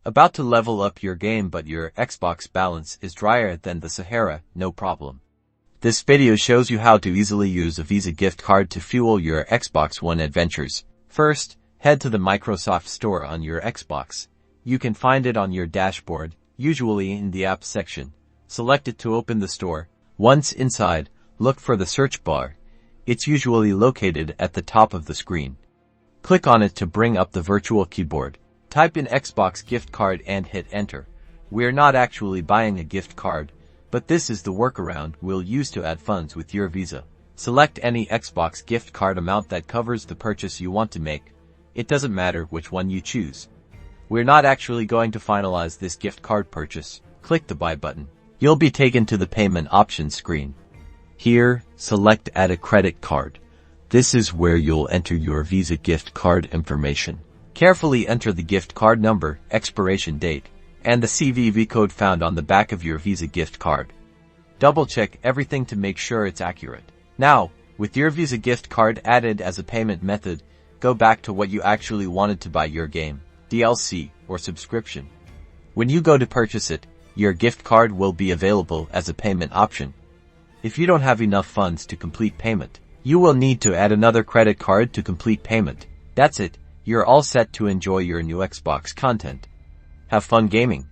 About to level up your game but your Xbox balance is drier than the Sahara? No problem. This video shows you how to easily use a Visa gift card to fuel your Xbox One adventures. First, head to the Microsoft Store on your Xbox. You can find it on your dashboard, usually in the Apps section. Select it to open the store. Once inside, look for the search bar. It's usually located at the top of the screen. Click on it to bring up the virtual keyboard. Type in Xbox gift card and hit enter. We're not actually buying a gift card, but this is the workaround we'll use to add funds with your Visa. Select any Xbox gift card amount that covers the purchase you want to make. It doesn't matter which one you choose. We're not actually going to finalize this gift card purchase. Click the buy button. You'll be taken to the payment options screen. Here, select add a credit card. This is where you'll enter your Visa gift card information. Carefully enter the gift card number, expiration date, and the CVV code found on the back of your Visa gift card. Double-check everything to make sure it's accurate. Now, with your Visa gift card added as a payment method, go back to what you actually wanted to buy your game, DLC, or subscription. When you go to purchase it, your gift card will be available as a payment option. If you don't have enough funds to complete payment, you will need to add another credit card to complete payment. That's it. You're all set to enjoy your new Xbox content. Have fun gaming.